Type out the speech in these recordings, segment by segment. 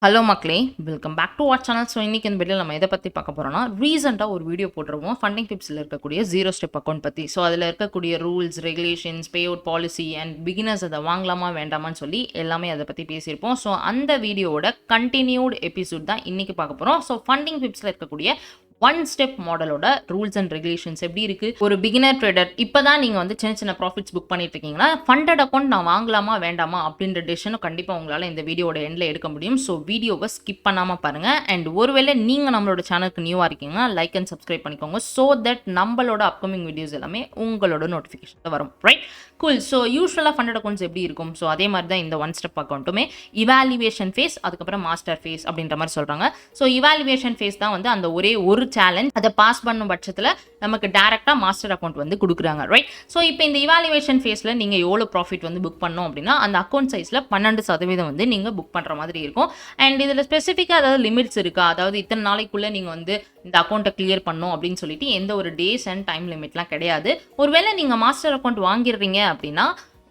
Hello மக்களே, welcome back to our channel. So இன்றைக்கி இந்த வீடியோவில் நம்ம எதை பற்றி பார்க்க போகிறோம்னா, ரீசெண்டாக ஒரு வீடியோ போட்டுருவோம் ஃபண்டிங் பிப்ஸில் இருக்கக்கூடிய ஜீரோ ஸ்டெப் அக்கௌண்ட் பற்றி. ஸோ அதில் இருக்கக்கூடிய rules, regulations, pay out policy and beginners அதை வாங்கலாமா வேண்டாமான்னு சொல்லி எல்லாமே அதை பற்றி பேசியிருப்போம். ஸோ அந்த வீடியோவோட கண்டினியூட் எபிசோட் தான் இன்றைக்கி பார்க்க போகிறோம். ஸோ ஃபண்டிங் பிப்ஸில் இருக்கக்கூடிய ஒன் ஸ்டெப் மாடலோட ரூல்ஸ் அண்ட் ரெகுலேஷன்ஸ் எப்படி இருக்கு. ஒரு பிகினர் ட்ரேடர் இப்பதான் நீங்க வந்து சின்ன சின்ன ப்ராஃபிட்ஸ் புக் பண்ணிட்டு இருக்கீங்கன்னா ஃபண்டட் அக்கௌண்ட் நான் வாங்கலாமா வேண்டாமா அப்படின்ற டெசிஷனும் கண்டிப்பா உங்களால இந்த வீடியோட எண்ட்ல எடுக்க முடியும். ஸோ வீடியோவை ஸ்கிப் பண்ணாம பாருங்க. அண்ட் ஒருவேளை நீங்க நம்மளோட சேனலுக்கு நியூவா இருக்கீங்கன்னா லைக் அண்ட் சப்ஸ்கிரைப் பண்ணிக்கோங்க. ஸோ தட் நம்மளோட அப்கமிங் வீடியோஸ் எல்லாமே உங்களோட நோட்டிஃபிகேஷன் வரும். Right, cool. ஸோ யூஸ்வலாக ஃபண்டட் அக்கௌண்ட்ஸ் எப்படி இருக்கும்? ஸோ அதே மாதிரி தான் இந்த ஒன் ஸ்டெப் அக்கௌண்ட்டுமே இவாலுவேஷன் ஃபேஸ், அதுக்கப்புறம் மாஸ்டர் ஃபேஸ் அப்படின்ற மாதிரி சொல்கிறாங்க. ஸோ இவாலுவேஷன் ஃபேஸ் தான் வந்து அந்த ஒரே ஒரு சேலஞ்ச். அதை பாஸ் பண்ணும் பட்சத்தில் நமக்கு டேரெக்டாக மாஸ்டர் அக்கௌண்ட் வந்து கொடுக்குறாங்க. ரைட், ஸோ இப்போ இந்த இவாலுவேஷன் ஃபேஸில் நீங்கள் எவ்வளோ ப்ராஃபிட் வந்து புக் பண்ணோம் அப்படின்னா அந்த அக்கௌண்ட் சைஸில் 12% வந்து நீங்கள் புக் பண்ணுற மாதிரி இருக்கும். அண்ட் இதில் ஸ்பெசிஃபிக்காக அதாவது லிமிட்ஸ் இருக்கா, அதாவது இத்தனை நாளைக்குள்ளே நீங்கள் வந்து இந்த அக்கௌண்ட்டை கிளியர் பண்ணணும் அப்படின்னு சொல்லிட்டு எந்த ஒரு டேஸ் அண்ட் டைம் லிமிட்லாம் கிடையாது. ஒருவேளை நீங்கள் மாஸ்டர் அக்கௌண்ட் வாங்கிடுறீங்க அப்படின்னா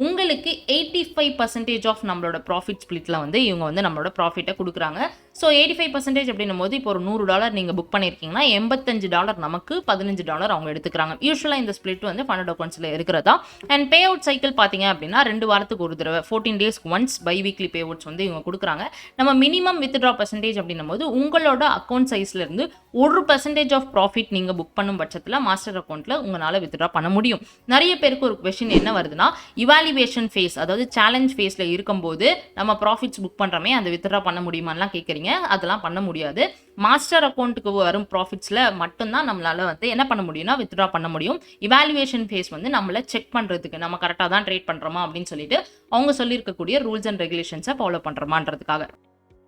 உங்களுக்கு 85% ஆஃப் நம்மளோட ப்ராஃபிட் ஸ்பிளிட்டில் வந்து இவங்க வந்து நம்மளோட ப்ராஃபிட்டை கொடுக்குறாங்க. ஸோ 85% அப்படின்னும் போது இப்போ ஒரு $100 நீங்கள் புக் பண்ணியிருக்கீங்கன்னா $85 நமக்கு, $15 அவங்க எடுத்துக்கிறாங்க. யூஸ்வலாக இந்த ஸ்பிளிட் வந்து ஃபண்டட் அக்கௌண்ட்ஸில் இருக்கிறதா. அண்ட் பே அவுட் சைக்கிள் பார்த்தீங்க அப்படின்னா 2 வாரத்துக்கு ஒரு தடவை 14 டேஸ்க்கு once biweekly payouts வந்து இவங்க கொடுக்குறாங்க. நம்ம மினிமம் வித்ட்ரா பர்சன்டேஜ் அப்படின்னும் போது உங்களோட அக்கௌண்ட் சைஸ்லேருந்து 1% ஆஃப் ப்ராஃபிட் நீங்கள் புக் பண்ணும் பட்சத்தில் மாஸ்டர் அக்கௌண்ட்டில் உங்களால் வித்ட்ரா பண்ண முடியும். நிறைய பேருக்கு ஒரு கொஸ்டின் என்ன வருதுன்னா, இவாலுவேஷன் ஃபேஸ் அதாவது சேலஞ்ச் ஃபேஸில் இருக்கும்போது நம்ம ப்ராஃபிட்ஸ் புக் பண்ணுறோமே அந்த வித்ட்ரா பண்ண முடியுமான்லாம் கேட்குறீங்க. அதெல்லாம் பண்ண முடியாது. மாஸ்டர் அக்கௌண்ட்டுக்கு வரும் ப்ராஃபிட்ஸில் மட்டும்தான் நம்மளால வந்து என்ன பண்ண முடியும்னா வித்ட்ரா பண்ண முடியும். இவாலுவேஷன் ஃபேஸ் வந்து நம்மளை செக் பண்ணுறதுக்கு நம்ம கரெக்டாக தான் ட்ரேட் பண்ணுறோமா அப்படின்னு சொல்லிட்டு அவங்க சொல்லியிருக்கக்கூடிய ரூல்ஸ் அண்ட் ரெகுலேஷன்ஸை ஃபாலோ பண்ணுறோமான்றதுக்காக.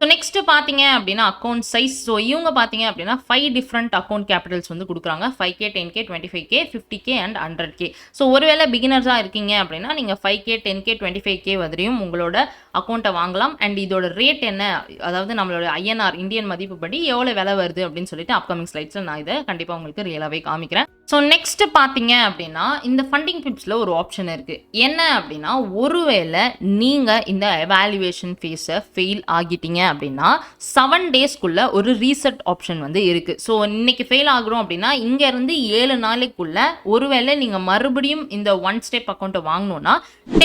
ஸோ நெக்ஸ்ட்டு பார்த்தீங்க அப்படின்னா அக்கௌண்ட் சைஸ். ஸோ இவங்க பார்த்தீங்க அப்படின்னா 5 டிஃப்ரெண்ட் அக்கௌண்ட் கேபிட்டல்ஸ் வந்து கொடுக்குறாங்க. 5K, 10K, 25K, 50K and 100K. So ஒருவேளை பிகினர்ஸாக இருக்கீங்க அப்படின்னா நீங்கள் 5K, 10K, 25K வரையும் உங்களோட அக்கௌண்ட்டை வாங்கலாம். அண்ட் இதோட ரேட் என்ன, அதாவது நம்மளோட INR இந்தியன் மதிப்புப்படி எவ்வளோ விலை வருது அப்படின்னு சொல்லிட்டு அப்கமிங் ஸ்லைட்ஸில் நான் இதை கண்டிப்பாக உங்களுக்கு ரியலாகவே காமிக்கிறேன். ஸோ நெக்ஸ்ட் பார்த்தீங்க அப்படின்னா இந்த ஃபண்டிங் பிப்ஸில் ஒரு ஆப்ஷன் இருக்குது. என்ன அப்படின்னா, ஒருவேளை நீங்கள் இந்த எவாலுவேஷன் ஃபேஸை ஃபெயில் ஆகிட்டீங்க அப்படின்னா 7 டேஸ்க்குள்ள ஒரு ரீசெட் ஆப்ஷன் வந்து இருக்குது. ஸோ இன்னைக்கு ஃபெயில் ஆகுறோம் அப்படின்னா இங்கேருந்து 7 நாளைக்குள்ள ஒருவேளை நீங்கள் மறுபடியும் இந்த ஒன் ஸ்டெப் அக்கௌண்ட்டை வாங்கணும்னா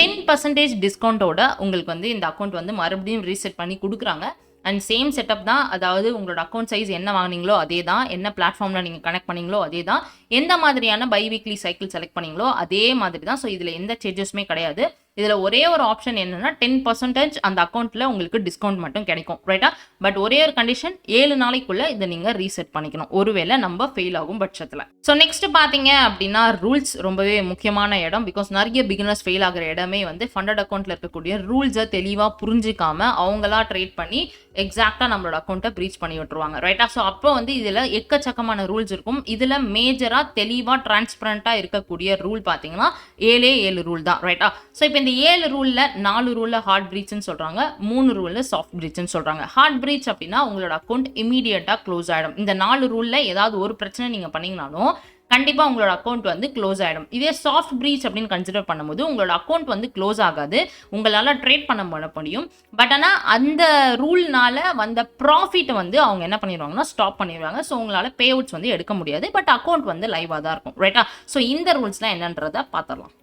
10% டிஸ்கவுண்ட்டோட உங்களுக்கு வந்து இந்த அக்கௌண்ட் வந்து மறுபடியும் ரீசெட் பண்ணி கொடுக்குறாங்க. அண்ட் சேம் செட்டப் தான், அதாவது உங்களோட அக்கௌண்ட் சைஸ் என்ன வாங்கினீங்களோ அதே தான், என்ன பிளாட்ஃபார்மில் நீங்கள் கனெக்ட் பண்ணீங்களோ அதே தான், எந்த மாதிரியான பை வீக்லி சைக்கிள் செலக்ட் பண்ணீங்களோ அதே மாதிரி தான். ஸோ இதில் எந்த சேஞ்சஸுமே கிடையாது. இதில் ஒரே ஒரு ஆப்ஷன் என்னன்னா 10% அந்த அக்கௌண்ட்டில் உங்களுக்கு டிஸ்கவுண்ட் மட்டும் கிடைக்கும். ரைட்டா, பட் ஒரே ஒரு கண்டிஷன், 7 நாளைக்குள்ளே இதை நீங்கள் ரீசெட் பண்ணிக்கணும் ஒருவேளை நம்ம ஃபெயில் ஆகும் பட்சத்தில். ஸோ நெக்ஸ்ட் பார்த்தீங்க அப்படின்னா ரூல்ஸ் ரொம்பவே முக்கியமான இடம். பிகாஸ் நிறைய பிகினர்ஸ் ஃபெயில் ஆகிற இடமே வந்து ஃபண்டட் அக்கௌண்ட்டில் இருக்கக்கூடிய ரூல்ஸை தெளிவாக புரிஞ்சிக்காம அவங்களா ட்ரேட் பண்ணி எக்ஸாக்டாக நம்மளோட அக்கௌண்ட்டை ப்ரீச் பண்ணி விட்டுருவாங்க. ரைட்டா, ஸோ அப்போ வந்து இதில் எக்கச்சக்கமான ரூல்ஸ் இருக்கும். இதில் மேஜராக தெளிவாக டிரான்ஸ்பரண்ட்டாக இருக்கக்கூடிய ரூல் பார்த்தீங்கன்னா 7 ரூல் தான். ரைட்டா, ஸோ இப்போ இந்த 7 ரூல்ல 4 ரூல்ல ஹார்ட் பிரீச்னு சொல்றாங்க, 3 ரூல்ல சாஃப்ட் பிரீச்னு சொல்றாங்க. ஹார்ட் பிரீச் அப்படின்னா உங்களோட அக்கௌண்ட் இமீடியட்டா க்ளோஸ் ஆயிடும். இந்த 4 ரூல்ல ஏதாவது ஒரு பிரச்சனை நீங்க பண்ணீங்கனாலும் கண்டிப்பா உங்களோட அக்கௌண்ட் வந்து க்ளோஸ் ஆயிடும். இதே சாஃப்ட் பிரீச் அப்படின்னு கன்சிடர் பண்ணும்போது உங்களோட அக்கௌண்ட் வந்து க்ளோஸ் ஆகாது, உங்களால ட்ரேட் பண்ண முடியும். பட் ஆனால் அந்த ரூல்னால வந்த ப்ராஃபிட் வந்து அவங்க என்ன பண்ணிடுவாங்கன்னா ஸ்டாப் பண்ணிடுவாங்க. ஸோ உங்களால பே அவுட்ஸ் வந்து எடுக்க முடியாது, பட் அக்கௌண்ட் வந்து லைவாக தான் இருக்கும். ரைட்டா, ஸோ இந்த ரூல்ஸ்லாம் என்னன்றதை பார்த்துடலாம்.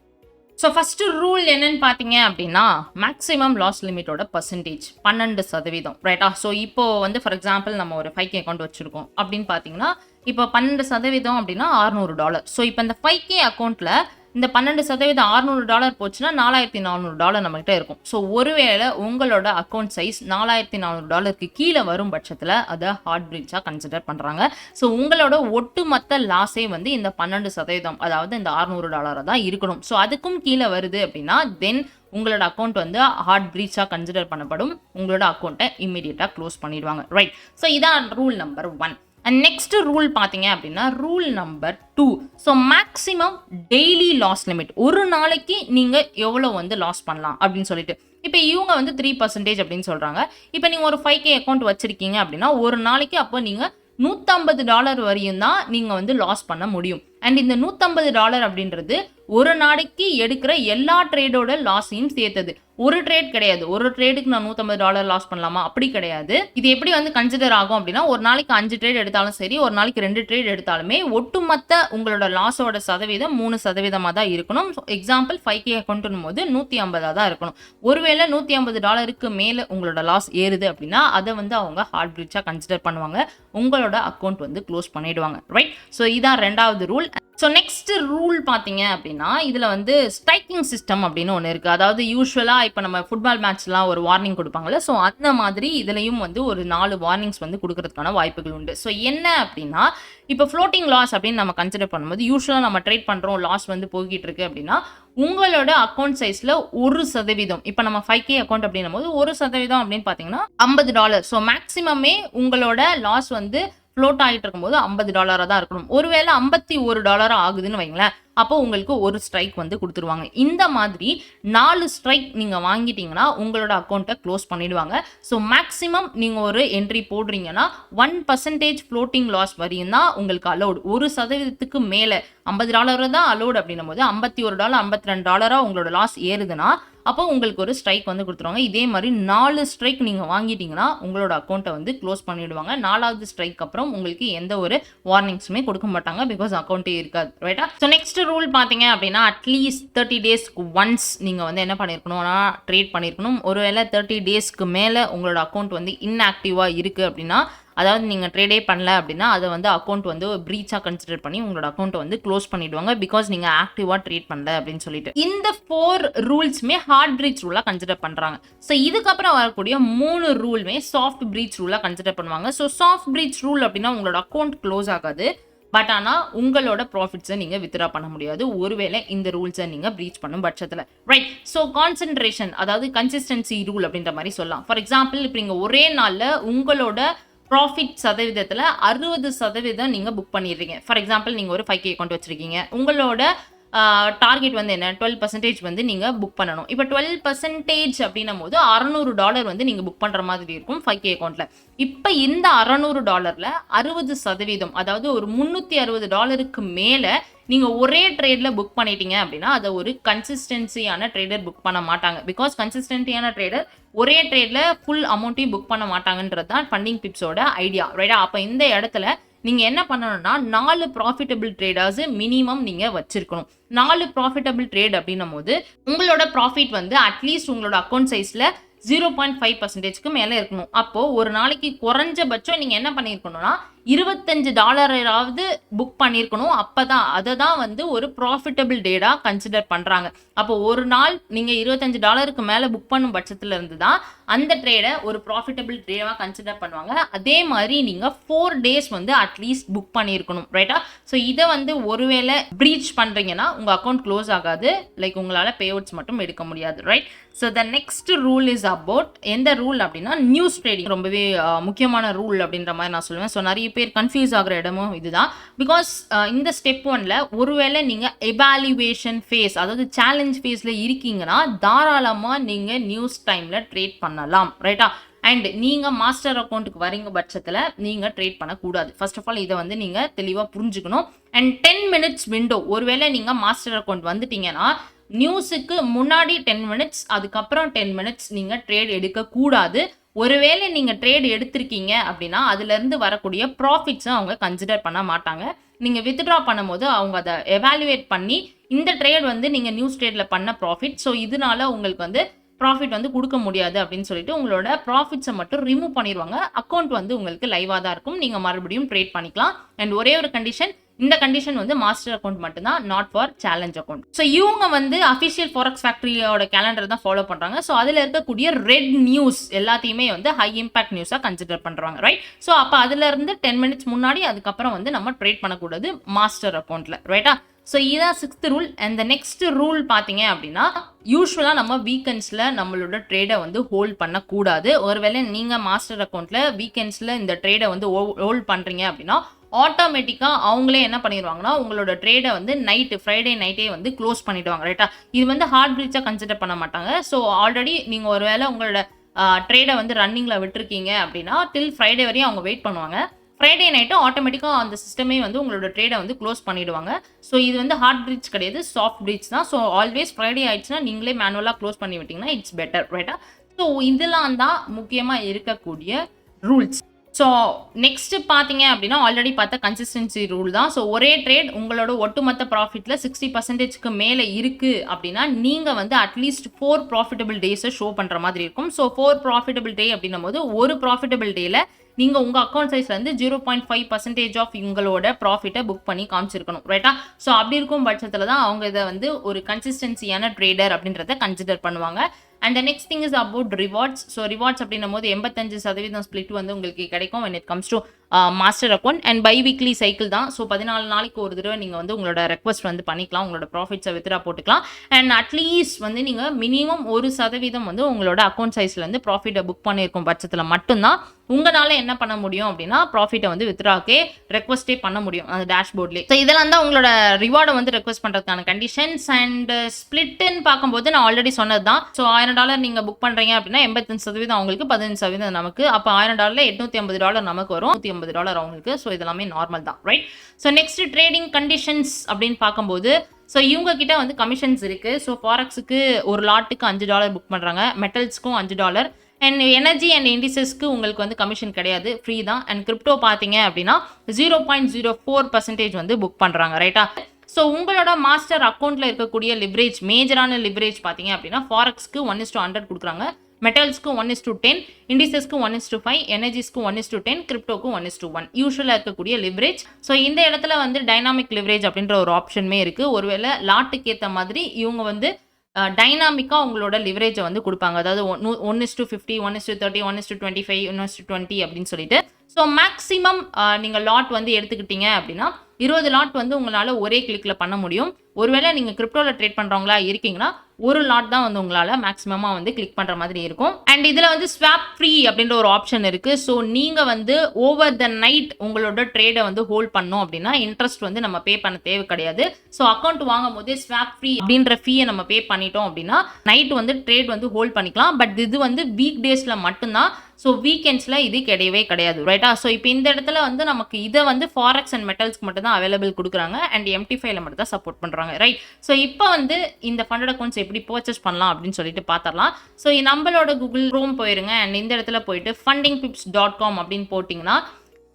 ஸோ ஃபஸ்ட்டு ரூல் என்னன்னு பார்த்தீங்க அப்படின்னா மேக்ஸிமம் லாஸ் லிமிட்டோட பர்சன்டேஜ் 12%. ரைட்டா, ஸோ இப்போ வந்து ஃபார் எக்ஸாம்பிள் நம்ம ஒரு 5K அக்கௌண்ட் வச்சுருக்கோம் அப்படின்னு பார்த்தீங்கன்னா இப்போ 12% அப்படின்னா $600. ஸோ இப்போ இந்த 5K அக்கௌண்ட்டில் இந்த 12% $600 போச்சுன்னா $4400 நம்மகிட்ட இருக்கும். ஸோ ஒருவேளை உங்களோட அக்கௌண்ட் சைஸ் $4400 கீழே வரும் பட்சத்தில் அதை ஹார்ட் பிரீச்சாக கன்சிடர் பண்ணுறாங்க. ஸோ உங்களோட ஒட்டுமொத்த லாஸே வந்து இந்த 12%, அதாவது இந்த $600 தான் இருக்கணும். ஸோ அதுக்கும் கீழே வருது அப்படின்னா தென் உங்களோட அக்கௌண்ட் வந்து ஹார்ட் பிரீச்சாக கன்சிடர் பண்ணப்படும். உங்களோட அக்கௌண்ட்டை இம்மீடியட்டாக க்ளோஸ் பண்ணிடுவாங்க. ரைட், ஸோ இதான் rule number 1. And next rule பார்த்தீங்க அப்படின்னா rule number 2. So maximum daily loss limit, ஒரு நாளைக்கு நீங்கள் எவ்வளோ வந்து லாஸ் பண்ணலாம் அப்படின்னு சொல்லிட்டு. இப்போ இவங்க வந்து 3% அப்படின்னு சொல்கிறாங்க. இப்போ நீங்கள் ஒரு 5K அக்கௌண்ட் வச்சுருக்கீங்க அப்படின்னா ஒரு நாளைக்கு அப்போ நீங்கள் $150 வரையும் தான் நீங்கள் வந்து லாஸ் பண்ண முடியும். அண்ட் இந்த $150 அப்படின்றது ஒரு நாளைக்கு எடுக்கிற எல்லா ட்ரேடோட லாஸையும் சேர்த்தது. ஒரு ட்ரேட் கிடையாது. ஒரு ட்ரேடுக்கு நான் $150 லாஸ் பண்ணலாமா? அப்படி கிடையாது. இது எப்படி வந்து கன்சிடர் ஆகும் அப்படின்னா, ஒரு நாளைக்கு 5 ட்ரேட் எடுத்தாலும் சரி, ஒரு நாளைக்கு 2 ட்ரேட் எடுத்தாலுமே ஒட்டுமொத்த உங்களோட லாஸோட சதவீதம் 3% தான் இருக்கணும். எக்ஸாம்பிள் 5K அக்கவுண்ட்னும் போது 150 தான் இருக்கணும். ஒருவேளை $150 மேல உங்களோட லாஸ் ஏறுது அப்படின்னா, அதை வந்து அவங்க ஹார்ட் பிரீச்சா கன்சிடர் பண்ணுவாங்க. உங்களோட அக்கவுண்ட் வந்து க்ளோஸ் பண்ணிடுவாங்க. ரைட்? ஸோ இதான் 2வது ரூல். ஸோ நெக்ஸ்ட் ரூல் பார்த்தீங்க அப்படின்னா, இதில் வந்து ஸ்ட்ரைக்கிங் சிஸ்டம் அப்படின்னு ஒன்று இருக்குது. அதாவது யூஸ்வலாக இப்போ நம்ம ஃபுட்பால் மேட்ச்லாம் ஒரு வார்னிங் கொடுப்பாங்கல்ல, ஸோ அந்த மாதிரி இதுலையும் வந்து ஒரு 4 வார்னிங்ஸ் வந்து கொடுக்கறதுக்கான வாய்ப்புகள் உண்டு. ஸோ என்ன அப்படின்னா, இப்போ ஃப்ளோட்டிங் லாஸ் அப்படின்னு நம்ம கன்சிடர் பண்ணும்போது, யூஸ்வலாக நம்ம ட்ரேட் பண்ணுறோம், லாஸ் வந்து போய்கிட்டு இருக்கு அப்படின்னா, உங்களோட அக்கௌண்ட் சைஸில் 1%, இப்போ நம்ம 5K அக்கௌண்ட் அப்படின்னும் போது 1% அப்படின்னு பார்த்தீங்கன்னா $50. ஸோ மேக்ஸிமமே உங்களோட லாஸ் வந்து ஃப்ளோட் ஆகிட்டு இருக்கும்போது $50 தான் இருக்கணும். ஒருவேளை $51 ஆகுதுன்னு வைங்களேன், அப்போ உங்களுக்கு ஒரு ஸ்ட்ரைக் வந்து கொடுத்துருவாங்க. இந்த மாதிரி 4 ஸ்ட்ரைக் நீங்கள் வாங்கிட்டீங்கன்னா உங்களோட அக்கௌண்ட்டை க்ளோஸ் பண்ணிடுவாங்க. ஸோ மேக்ஸிமம் நீங்கள் ஒரு என்ட்ரி போடுறீங்கன்னா 1% ஃப்ளோட்டிங் லாஸ் வரையும் தான் உங்களுக்கு அலோடு. 1% மேலே $50 தான் அலோடு அப்படின்னும் போது $51 $52 உங்களோட லாஸ் ஏறுதுன்னா அப்போ உங்களுக்கு ஒரு ஸ்ட்ரைக் வந்து கொடுத்துருவாங்க. இதே மாதிரி 4 ஸ்ட்ரைக் நீங்கள் வாங்கிட்டீங்கன்னா உங்களோட அக்கௌண்ட்டை வந்து க்ளோஸ் பண்ணிவிடுவாங்க. 4வது ஸ்ட்ரைக் அப்புறம் உங்களுக்கு எந்த ஒரு வார்னிங்ஸுமே கொடுக்க மாட்டாங்க. பிகாஸ் அக்கௌண்ட்டே இருக்காது. ரைட்டா? ஸோ நெக்ஸ்ட் ரூல் பார்த்தீங்க அப்படின்னா, அட்லீஸ்ட் 30 டேஸ்க்கு ஒன்ஸ் நீங்கள் வந்து என்ன பண்ணியிருக்கணும்னா ட்ரேட் பண்ணியிருக்கணும். ஒருவேளை 30 டேஸ்க்கு மேலே உங்களோட அக்கௌண்ட் வந்து இன்ஆக்டிவாக இருக்குது அப்படின்னா, அதாவது நீங்கள் ட்ரேடே பண்ணல அப்படின்னா அதை வந்து அக்கௌண்ட் வந்து ப்ரீச்சாக கன்சிடர் பண்ணி உங்களோட அக்கௌண்ட்டை வந்து க்ளோஸ் பண்ணிடுவாங்க. பிகாஸ் நீங்கள் ஆக்டிவாக ட்ரேட் பண்ணல அப்படின்னு சொல்லிட்டு. இந்த 4 ரூல்ஸுமே ஹார்ட் ப்ரீச் ரூலாக கன்சிடர் பண்ணுறாங்க. ஸோ இதுக்கப்புறம் வரக்கூடிய 3 ரூலுமே சாஃப்ட் ப்ரீச் ரூலாக கன்சிடர் பண்ணுவாங்க. ஸோ சாஃப்ட் ப்ரீச் ரூல் அப்படின்னா உங்களோட அக்கௌண்ட் க்ளோஸ் ஆகாது. பட் ஆனால் உங்களோட ப்ராஃபிட்ஸை நீங்கள் வித்ரா பண்ண முடியாது ஒருவேளை இந்த ரூல்ஸை நீங்கள் ப்ரீச் பண்ணும் பட்சத்தில். ரைட்? ஸோ கான்சென்ட்ரேஷன், அதாவது கன்சிஸ்டன்சி ரூல் அப்படின்ற மாதிரி சொல்லலாம். ஃபார் எக்ஸாம்பிள், இப்போ நீங்கள் ஒரே நாளில் உங்களோட ப்ராஃபிட் சதவீதத்தில் 60% நீங்கள் புக் பண்ணிடுறீங்க. ஃபார் எக்ஸாம்பிள், நீங்கள் ஒரு 5K அக்கௌண்ட் வச்சுருக்கீங்க. உங்களோட டார்கெட் வந்து என்ன? 12% வந்து நீங்கள் புக் பண்ணணும். இப்போ 12% அப்படின்னும் போது $600 வந்து நீங்கள் புக் பண்ணுற மாதிரி இருக்கும் 5K அக்கௌண்ட்டில். இப்போ இந்த $600 60%, அதாவது ஒரு $360 மேலே நீங்கள் ஒரே ட்ரேடில் புக் பண்ணிட்டீங்க அப்படின்னா அதை ஒரு கன்சிஸ்டன்சியான ட்ரேடர் புக் பண்ண மாட்டாங்க. பிகாஸ் கன்சிஸ்டன்சியான ட்ரேடர் ஒரே ட்ரேடில் ஃபுல் அமௌண்ட்டையும் புக் பண்ண மாட்டாங்கன்றது தான் ஃபண்டிங் பிப்ஸோட ஐடியா. ரைட்டா? அப்போ இந்த இடத்துல நீங்கள் என்ன பண்ணணும்னா 4 ப்ராஃபிட்டபிள் ட்ரேடர்ஸ் மினிமம் நீங்கள் வச்சிருக்கணும். 4 ப்ராஃபிட்டபிள் ட்ரேட் அப்படின்னும் போது உங்களோட ப்ராஃபிட் வந்து அட்லீஸ்ட் உங்களோட அக்கௌண்ட் சைஸில் 0.5%க்கு மேலே இருக்கணும். அப்போது ஒரு நாளைக்கு குறைஞ்சபட்சம் நீங்கள் என்ன பண்ணியிருக்கணும்னா $25 புக் பண்ணியிருக்கணும். அப்போ தான் அதை தான் வந்து ஒரு ப்ராஃபிட்டபிள் டேடாக கன்சிடர் பண்ணுறாங்க. அப்போ ஒரு நாள் நீங்கள் $25 மேலே புக் பண்ணும் பட்சத்தில் இருந்து தான் அந்த ட்ரேடை ஒரு ப்ராஃபிட்டபிள் டேடாக கன்சிடர் பண்ணுவாங்க. அதே மாதிரி நீங்கள் 4 டேஸ் வந்து அட்லீஸ்ட் புக் பண்ணியிருக்கணும். ரைட்டா? ஸோ இதை வந்து ஒருவேளை ப்ரீச் பண்ணுறீங்கன்னா உங்கள் அக்கௌண்ட் க்ளோஸ் ஆகாது. லைக் உங்களால் பேஅவுட்ஸ் மட்டும் எடுக்க முடியாது. Right? So the next rule is about எந்த ரூல் அப்படின்னா நியூஸ் ட்ரேடிங். ரொம்பவே முக்கியமான ரூல் அப்படின்ற மாதிரி நான் சொல்லுவேன். ஸோ நிறைய பேர் கன்ஃபியூஸ் ஆகிற இடமும் இதுதான். பிகாஸ் இந்த ஸ்டெப் 1ல் ஒருவேளை நீங்கள் எவாலுவேஷன் ஃபேஸ், அதாவது சேலஞ்ச் ஃபேஸில் இருக்கீங்கன்னா தாராளமாக நீங்கள் நியூஸ் டைமில் ட்ரேட் பண்ணலாம். ரைட்டா? அண்ட் நீங்கள் மாஸ்டர் அக்கௌண்ட்டுக்கு வரீங்க பட்சத்தில் நீங்கள் ட்ரேட் பண்ணக்கூடாது. ஃபர்ஸ்ட் ஆஃப் ஆல் இதை வந்து நீங்கள் தெளிவாக புரிஞ்சுக்கணும். அண்ட் 10 minutes விண்டோ, ஒருவேளை நீங்கள் மாஸ்டர் அக்கௌண்ட் வந்துட்டீங்கன்னா நியூஸுக்கு முன்னாடி 10 minutes, அதுக்கப்புறம் 10 minutes நீங்கள் ட்ரேட் எடுக்கக்கூடாது. ஒருவேளை நீங்கள் ட்ரேட் எடுத்திருக்கீங்க அப்படின்னா அதுலேருந்து வரக்கூடிய ப்ராஃபிட்ஸை அவங்க கன்சிடர் பண்ண மாட்டாங்க. நீங்கள் வித்ட்ரா பண்ணும்போது அவங்க அதை எவாலுவேட் பண்ணி இந்த ட்ரேட் வந்து நீங்கள் நியூஸ் ட்ரேடில் பண்ண ப்ராஃபிட், ஸோ இதனால உங்களுக்கு வந்து ப்ராஃபிட் வந்து கொடுக்க முடியாது அப்படின்னு சொல்லிட்டு உங்களோட ப்ராஃபிட்ஸை மட்டும் ரிமூவ் பண்ணிடுவாங்க. அக்கௌண்ட் வந்து உங்களுக்கு லைவாக தான் இருக்கும். நீங்கள் மறுபடியும் ட்ரேட் பண்ணிக்கலாம். அண்ட் ஒரே ஒரு கண்டிஷன், இந்த கண்டிஷன் வந்து மாஸ்டர் அக்கௌண்ட் மட்டும்தான், not for challenge account. So இவங்க வந்து அஃபிஷியல் ஃபாரெக்ஸ் ஃபேக்டரியோட கேலண்டர் தான் ஃபாலோ பண்ணுறாங்க. ஸோ அதில் இருக்கக்கூடிய ரெட் நியூஸ் எல்லாத்தையுமே வந்து ஹை இம்பாக்ட் நியூஸாக கன்சிடர் பண்ணுறாங்க. ரைட்? ஸோ அப்போ அதுலேருந்து 10 minutes முன்னாடி அதுக்கப்புறம் வந்து நம்ம ட்ரேட் பண்ணக்கூடாது மாஸ்டர் அக்கௌண்ட்டில். ரைட்டா? ஸோ இதான் 6th rule. And the next rule பார்த்தீங்க அப்படின்னா, யூஸ்வலாக நம்ம வீக்கெண்ட்ஸில் நம்மளோட ட்ரேடை வந்து ஹோல்ட் பண்ணக்கூடாது. ஒருவேளை நீங்கள் மாஸ்டர் அக்கௌண்ட்டில் வீக்கெண்ட்ஸில் இந்த ட்ரேடை வந்து ஹோல்ட் பண்ணுறீங்க அப்படின்னா ஆட்டோமேட்டிக்காக அவங்களே என்ன பண்ணிடுவாங்கன்னா உங்களோட ட்ரேடை வந்து ஃப்ரைடே நைட்டே வந்து க்ளோஸ் பண்ணிவிடுவாங்க. ரைட்டா? இது வந்து ஹார்ட் பிரீச்சாக கன்சிடர் பண்ண மாட்டாங்க. ஸோ ஆல்ரெடி நீங்கள் ஒரு வேளை உங்களோட ட்ரேடை வந்து ரன்னிங்கில் விட்டுருக்கீங்க அப்படின்னா டில் ஃப்ரைடே வரையும் அவங்க வெயிட் பண்ணுவாங்க. ஃப்ரைடே நைட்டு ஆட்டோமேட்டிக்காக அந்த சிஸ்டமே வந்து உங்களோட ட்ரேடை வந்து க்ளோஸ் பண்ணிவிடுவாங்க. ஸோ இது வந்து ஹார்ட் பிரீச் கிடையாது, சாஃப்ட் பிரீச் தான். ஸோ ஆல்வேஸ் ஃப்ரைடே ஆயிடுச்சுன்னா நீங்களே மேனுவலாக க்ளோஸ் பண்ணி விட்டிங்கன்னா இட்ஸ் பெட்டர், ரைட்டா? ஸோ இதெல்லாம் தான் முக்கியமாக இருக்கக்கூடிய ரூல்ஸ். ஸோ நெக்ஸ்ட் பார்த்தீங்க அப்படின்னா ஆல்ரெடி பார்த்த கன்சிஸ்டன்சி ரூல் தான். ஸோ ஒரே ட்ரேட் உங்களோட ஒட்டுமொத்த ப்ராஃபிட்டில் 60%க்கு மேலே இருக்குது அப்படின்னா நீங்கள் வந்து அட்லீஸ்ட் 4 ப்ராஃபிட்டபிள் டேஸை ஷோ பண்ணுற மாதிரி இருக்கும். ஸோ 4 ப்ராஃபிட்டபிள் டே அப்படின்னும் போது ஒரு ப்ராஃபிட்டபிள் டேயில் நீங்கள் உங்கள் அக்கௌண்ட் சைஸ்லேருந்து 0.5% ஆஃப் உங்களோட ப்ராஃபிட்டை புக் பண்ணி காமிச்சிருக்கணும், ரைட்டா? ஸோ அப்படி இருக்கும் பட்சத்தில் தான் அவங்க இதை வந்து ஒரு கன்சிஸ்டன்சியான ட்ரேடர் அப்படின்றத கன்சிடர் பண்ணுவாங்க. And the next thing is about rewards. So rewards அப்படின்னும் போது 85% ஸ்பிளிட் வந்து உங்களுக்கு கிடைக்கும் when it comes to master account. And biweekly cycle தான். ஸோ 14 நாளைக்கு ஒரு தடவை நீங்கள் வந்து உங்களோட ரெக்வஸ்ட் வந்து பண்ணிக்கலாம், உங்களோட ப்ராஃபிட்ஸை வித்ரா போட்டுக்கலாம். அண்ட் அட்லீஸ்ட் வந்து நீங்கள் மினிமம் 1% வந்து உங்களோட அக்கௌண்ட் சைஸ்லேருந்து ப்ராஃபிட்டை புக் பண்ணியிருக்கும் பட்சத்தில் மட்டும்தான் உங்களால் என்ன பண்ண முடியும் அப்படின்னா ப்ராஃபிட்டை வந்து வித்ராக்கே ரெக்வஸ்டே பண்ண முடியும் அந்த டேஷ்போர்ட்லேயே. ஸோ இதெல்லாம் தான் உங்களோட ரிவார்டை வந்து ரெக்வஸ்ட் பண்ணுறதுக்கான கண்டிஷன்ஸ். அண்ட் ஸ்பிளிட்டுன்னு பார்க்கும்போது நான் ஆல்ரெடி சொன்னது தான். ஸோ $1000 நீங்கள் புக் பண்ணுறீங்க அப்படின்னா 85% அவங்களுக்கு, 15% நமக்கு. அப்போ $1000 $850 நமக்கு வரும், $150 அவங்களுக்கு. ஸோ இதெல்லாமே நார்மல் தான், right? So next trading conditions அப்படின்னு பார்க்கும்போது ஸோ இவங்க கிட்ட வந்து கமிஷன்ஸ் இருக்குது. ஸோ ஃபாரெக்ஸுக்கு ஒரு லாட்டுக்கு $5 புக் பண்ணுறாங்க, மெட்டல்ஸ்க்கும் $5. அண்ட் எனர்ஜி அண்ட் இண்டிசஸ்க்கு உங்களுக்கு வந்து கமிஷன் கிடையாது, ஃப்ரீ தான். அண்ட் கிரிப்டோ பார்த்தீங்க அப்படின்னா 0.04% வந்து புக் பண்ணுறாங்க, ரைட்டா? ஸோ உங்களோட மாஸ்டர் அக்கௌண்ட்டில் இருக்கக்கூடிய லிவரேஜ், மேஜரான லிவரேஜ் பார்த்தீங்க அப்படின்னா ஃபாரெக்ஸ்க்கு 1:100 கொடுக்குறாங்க, மெட்டல்ஸ்க்கு 1:10, இண்டிசஸ்க்கு 1:5, எனர்ஜிஸ்க்கு 1:10, கிரிப்டோக்கு 1:1 யூஸ்வலாக இருக்கக்கூடிய லிவரேஜ். ஸோ இந்த இடத்துல வந்து டைனாமிக் லிவரேஜ் அப்படின்ற ஒரு ஆப்ஷனுமே இருக்குது. ஒருவேளை லாட்டுக்கு ஏற்ற மாதிரி இவங்க வந்து டைனாமிக்காக உங்களோட லிவரேஜை வந்து கொடுப்பாங்க. அதாவது 1:50, 1:30, 1:25, 1:20 அப்படின்னு சொல்லிட்டு. ஸோ மேக்ஸிமம் நீங்கள் லாட் வந்து எடுத்துக்கிட்டீங்க அப்படின்னா 20 லாட் வந்து உங்களால் ஒரே கிளிக்கில் பண்ண முடியும். ஒருவேளை நீங்கள் கிரிப்டோவில் ட்ரேட் பண்ணுறவங்களா இருக்கீங்கன்னா ஒரு லாட் தான் வந்து உங்களால் மேக்ஸிமமாக வந்து கிளிக் பண்ணுற மாதிரி இருக்கும். அண்ட் இதில் வந்து ஸ்வாப் ஃப்ரீ அப்படின்ற ஒரு ஆப்ஷன் இருக்குது. ஸோ நீங்கள் வந்து ஓவர் த நைட் உங்களோட ட்ரேடை வந்து ஹோல்ட் பண்ணோம் அப்படின்னா இன்ட்ரெஸ்ட் வந்து நம்ம பே பண்ண தேவை கிடையாது. ஸோ அக்கௌண்ட் வாங்கும் போதே ஸ்வாப் ஃப்ரீ அப்படின்ற ஃபீயை நம்ம பே பண்ணிட்டோம் அப்படின்னா நைட் வந்து ட்ரேட் வந்து ஹோல்ட் பண்ணிக்கலாம். பட் இது வந்து வீக் டேஸில் மட்டும்தான். ஸோ வீக்கெண்ட்ஸில் இது கிடையவே கிடையாது, ரைட்டா? ஸோ இப்போ இந்த இடத்துல வந்து நமக்கு இதை வந்து ஃபாரெக்ஸ் அண்ட் மெட்டல்ஸ்க்கு மட்டும் தான் அவைலபிள் கொடுக்குறாங்க, அண்ட் MT5ல மட்டும் தான் சப்போர்ட் பண்ணுறாங்க, ரைட்? ஸோ இப்போ வந்து இந்த ஃபண்டட் அக்கௌண்ட்ஸ் எப்படி பர்ச்சேஸ் பண்ணலாம் அப்படின்னு சொல்லிட்டு பார்த்துடலாம். ஸோ நம்மளோட கூகுள் க்ரோம் போயிருங்க, அண்ட் இந்த இடத்துல போயிட்டு fundingpips.com அப்படின்னு போட்டிங்கன்னா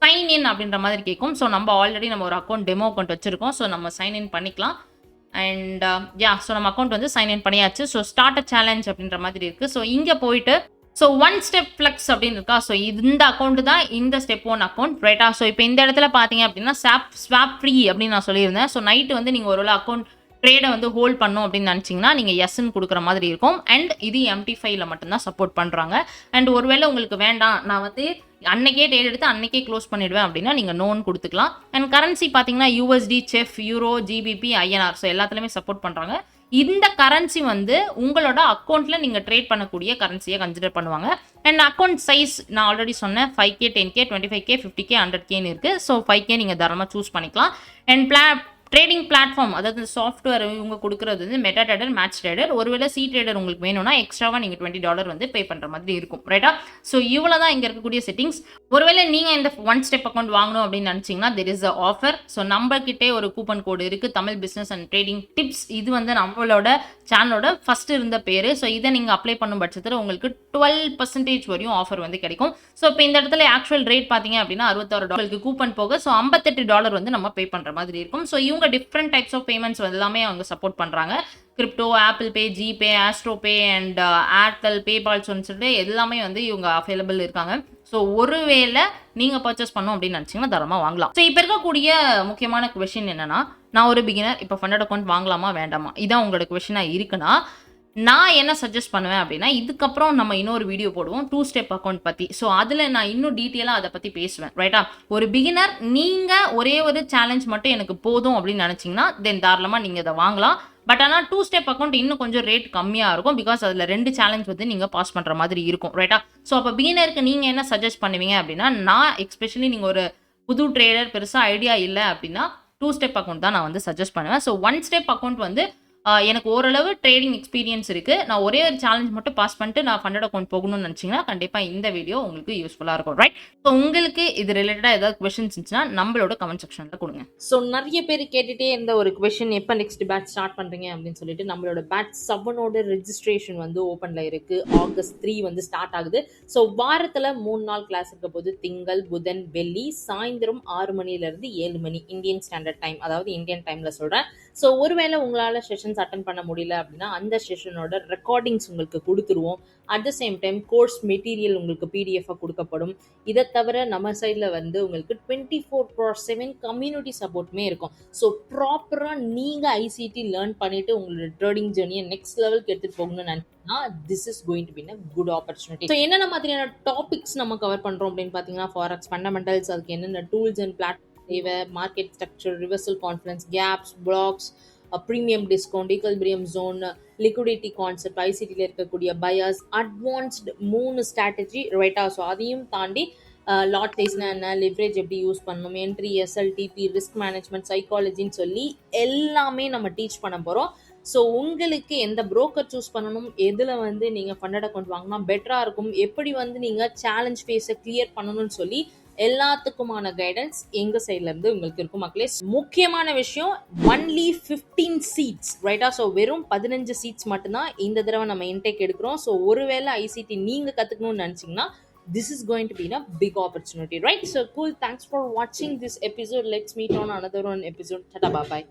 சைன் இன் அப்படின்ற மாதிரி கேட்கும். ஸோ நம்ம ஆல்ரெடி நம்ம ஒரு அக்கௌண்ட் டெமோ அக்கௌண்ட் வச்சுருக்கோம். ஸோ நம்ம சைன் இன் பண்ணிக்கலாம். அண்ட் ஸோ நம்ம அக்கௌண்ட் வந்து சைன் இன் பண்ணியாச்சு. ஸோ ஸ்டார்ட் அ சேலஞ்ச் அப்படின்ற மாதிரி இருக்குது. ஸோ இங்கே போயிட்டு ஸோ 1 ஸ்டெப் ஃப்ளெக்ஸ் அப்படின்னு இருக்கா. ஸோ இந்த அக்கௌண்ட் தான் இந்த ஸ்டெப் 1 அக்கௌண்ட், ரைட்டா? ஸோ இப்போ இந்த இடத்துல பார்த்தீங்க அப்படின்னா ஸ்வாப் ஃப்ரீ அப்படின்னு நான் சொல்லியிருந்தேன். ஸோ நைட்டு வந்து நீங்கள் ஒரு அக்கௌண்ட் ட்ரேடை வந்து ஹோல்ட் பண்ணும் அப்படின்னு நினச்சிங்கன்னா நீங்கள் எஸ்ன்னு கொடுக்குற மாதிரி இருக்கும். அண்ட் இது MT5ல மட்டும்தான் சப்போர்ட் பண்ணுறாங்க. அண்ட் ஒருவேளை உங்களுக்கு வேண்டாம், நான் வந்து அன்னைக்கே ட்ரேட் எடுத்து அன்னைக்கே க்ளோஸ் பண்ணிடுவேன் அப்படின்னா நீங்கள் நோன் கொடுத்துக்கலாம். அண்ட் கரன்சி பார்த்தீங்கன்னா USD, chef, euro, GBP, INR so எல்லாத்துலேயுமே சப்போர்ட் பண்ணுறாங்க. இந்த கரன்சி வந்து உங்களோட அக்கௌண்ட்டில் நீங்கள் ட்ரேட் பண்ணக்கூடிய கரன்சியை கன்சிடர் பண்ணுவாங்க. அண்ட் அக்கௌண்ட் சைஸ் நான் ஆல்ரெடி சொன்னேன் 5K, 10K, 25K, 50K, 100Kன்னு இருக்குது. ஸோ 5K நீங்கள் தாராளமாக சூஸ் பண்ணிக்கலாம். அண்ட் ட்ரேடிங் பிளாட்ஃபார்ம், அதாவது சாஃப்ட்வேர் இவங்க கொடுக்குறது வந்து மெட்டா ட்ரேடர், மேட்ச் ட்ரேடர். ஒருவேளை சி ட்ரேடர் உங்களுக்கு வேணும்னா எக்ஸ்ட்ராவாக நீங்கள் $20 வந்து பே பண்ணுற மாதிரி இருக்கும், ரைட்டா? ஸோ இவ்வளோ தான் இங்கே இருக்கக்கூடிய செட்டிங்ஸ். ஒருவேளை நீங்கள் இந்த 1 ஸ்டெப் அக்கௌண்ட் வாங்கணும் அப்படின்னு நினச்சிங்கன்னா there is a offer. So நம்மக்கிட்டே ஒரு கூப்பன் கோடு இருக்குது, Tamil business and trading tips. இது வந்து நம்மளோட சேனலோட ஃபர்ஸ்ட் இருந்த பேர். ஸோ இதை நீங்கள் அப்ளை பண்ணும் பட்சத்தில் உங்களுக்கு 12% வரையும் ஆஃபர் வந்து கிடைக்கும். ஸோ இப்போ இந்த இடத்துல ஆக்சுவல் ரேட் பார்த்தீங்க அப்படின்னா $66 கூப்பன் போக. ஸோ $58 வந்து நம்ம பே பண்ணுற மாதிரி இருக்கும். ஸோ இவங்க டிஃப்ரெண்ட் டைப்ஸ் ஆஃப் பேமெண்ட்ஸ் எல்லாமே அவங்க சப்போர்ட் பண்ணுறாங்க. Crypto, Apple Pay, GPay, astro pay and Airtel, PayPal சொல்லிட்டு எல்லாமே வந்து இவங்க அவைலபிள் இருக்காங்க. ஸோ ஒருவேளை நீங்கள் பர்ச்சேஸ் பண்ணோம் அப்படின்னு நினச்சிங்கன்னா தாராளமாக வாங்கலாம். ஸோ இப்போ இருக்கக்கூடிய முக்கியமான கொஷின் என்னன்னா, நான் ஒரு பிகினர், இப்போ ஃபண்டட் அக்கௌண்ட் வாங்கலாமா வேண்டாமா, இதான் உங்களோட கொஷினாக இருக்குன்னா நான் என்ன சஜஸ்ட் பண்ணுவேன் அப்படின்னா, இதுக்கப்புறம் நம்ம இன்னொரு வீடியோ போடுவோம் 2 ஸ்டெப் அக்கௌண்ட் பற்றி. ஸோ அதில் நான் இன்னும் டீட்டெயிலாக அதை பற்றி பேசுவேன், ரைட்டா? ஒரு பிகினர் நீங்கள் ஒரே ஒரு சேலஞ்ச் மட்டும் எனக்கு போதும் அப்படின்னு நினச்சிங்கன்னா தென் தாராளமாக நீங்கள் இதை வாங்கலாம். பட் ஆனால் 2 ஸ்டெப் அக்கௌண்ட் இன்னும் கொஞ்சம் ரேட் கம்மியாக இருக்கும். பிகாஸ் அதில் 2 சேலஞ்ச் வந்து நீங்கள் பாஸ் பண்ணுற மாதிரி இருக்கும், ரைட்டா? ஸோ அப்போ பிகினருக்கு நீங்கள் என்ன சஜஸ்ட் பண்ணுவீங்க அப்படின்னா, நான் எஸ்பெஷலி நீங்கள் ஒரு புது ட்ரேடர், பெருசாக ஐடியா இல்லை அப்படின்னா 2 ஸ்டெப் அக்கௌண்ட் தான் நான் வந்து சஜஸ்ட் பண்ணுவேன். ஸோ 1 ஸ்டெப் அக்கௌண்ட் வந்து எனக்கு ஓரளவு ட்ரேடிங் எக்ஸ்பீரியன்ஸ் இருக்கு. நான் ஒரே ஒரு சேலஞ்ச் மட்டும் பாஸ் பண்ணிட்டு நான் ஃபண்டட் அக்கவுண்ட் போகணும்னு நினைச்சீங்கன்னா, கண்டிப்பா இந்த வீடியோ உங்களுக்கு யூஸ்ஃபுல்லா இருக்கும். ரைட்? ஸோ உங்களுக்கு இது ரிலேட்டடா ஏதாவது கொஸ்டின்ஸ் இருந்துச்சுன்னா, நம்மளோட கமெண்ட் செக்ஷன்ல கொடுங்க. ஸோ நெறைய பேர் கேட்டுட்டே இருந்த ஒரு கொஸ்டின், எப்ப நெக்ஸ்ட் பேட்ச் ஸ்டார்ட் பண்றீங்க அப்படின்னு சொல்லிட்டு, நம்மளோட பேட்ச் 7ஓட ரெஜிஸ்ட்ரேஷன் வந்து ஓப்பன்ல இருக்கு. ஆகஸ்ட் 3 வந்து ஸ்டார்ட் ஆகுது. ஸோ வாரத்துல 3 நாள் கிளாஸ் இருக்க போது, திங்கள், புதன், வெள்ளி சாயந்தரம் 6 மணிலிருந்து 7 மணி இந்தியன் ஸ்டாண்டர்ட் டைம், அதாவது இந்தியன் டைம்ல சொல்றேன். ஸோ ஒருவேளை உங்களால செஷன்ஸ் அட்டன் பண்ண முடியல அப்படின்னா, அந்த செஷனோட ரெக்கார்டிங்ஸ் உங்களுக்கு கொடுத்துருவோம். At the same time course material உங்களுக்கு பிடிஎஃப் கொடுக்கப்படும். இதை தவிர நம்ம சைடில் வந்து உங்களுக்கு 24/7 கம்யூனிட்டி சப்போர்ட்டுமே இருக்கும். ஸோ ப்ராப்பராக நீங்கள் ஐசிடி லேர்ன் பண்ணிட்டு உங்களோட ட்ரேடிங் ஜேர்னியை நெக்ஸ்ட் லெவலுக்கு எடுத்துகிட்டு போகணும்னு நினைச்சீங்கன்னா, this is going to be a good opportunity. So என்னென்ன மாதிரியான டாபிக்ஸ் நம்ம கவர் பண்ணுறோம் அப்படின்னு பார்த்தீங்கன்னா, ஃபாரெக்ஸ் ஃபண்டமெண்டல்ஸ், அதுக்கு என்னென்ன டூல்ஸ் அண்ட் பிளாட்ஃபார்ம் தேவை, market structure, reversal confidence, gaps, blocks, premium discount, equilibrium zone, liquidity concept, ஐசிடியில் இருக்கக்கூடிய பயாஸ், அட்வான்ஸ்டு 3 ஸ்ட்ராட்டஜி ரைட்டா. ஸோ அதையும் தாண்டி லாட் சைஸ்னா என்ன, லிவரேஜ் எப்படி யூஸ் பண்ணணும், என்ட்ரி, எஸ்எல்டிபி, ரிஸ்க் மேனேஜ்மெண்ட், சைக்காலஜின்னு சொல்லி எல்லாமே நம்ம டீச் பண்ண போகிறோம். ஸோ உங்களுக்கு எந்த புரோக்கர் சூஸ் பண்ணணும், எதில் வந்து நீங்கள் ஃபண்டட் அக்கௌண்ட் வாங்கினா பெட்டராக இருக்கும், எப்படி வந்து நீங்கள் சேலஞ்ச் ஃபேஸை கிளியர் பண்ணணும்னு சொல்லி எல்லாத்துக்குமான கைடன்ஸ் எங்க சைட்ல இருந்து உங்களுக்கு இருக்கும் மக்களே. முக்கியமான விஷயம், ஒன்லி 15 சீட்ஸ் ரைட்டா. ஸோ வெறும் 15 சீட்ஸ் மட்டும்தான் இந்த தடவை நம்ம இன்டேக் எடுக்கிறோம். ஸோ ஒருவேளை ஐசிடி நீங்க கத்துக்கணும்னு நினைச்சீங்கன்னா, this is going to be a big opportunity, right? So cool, thanks for watching this episode. Let's meet on another one episode. Tata, bye bye.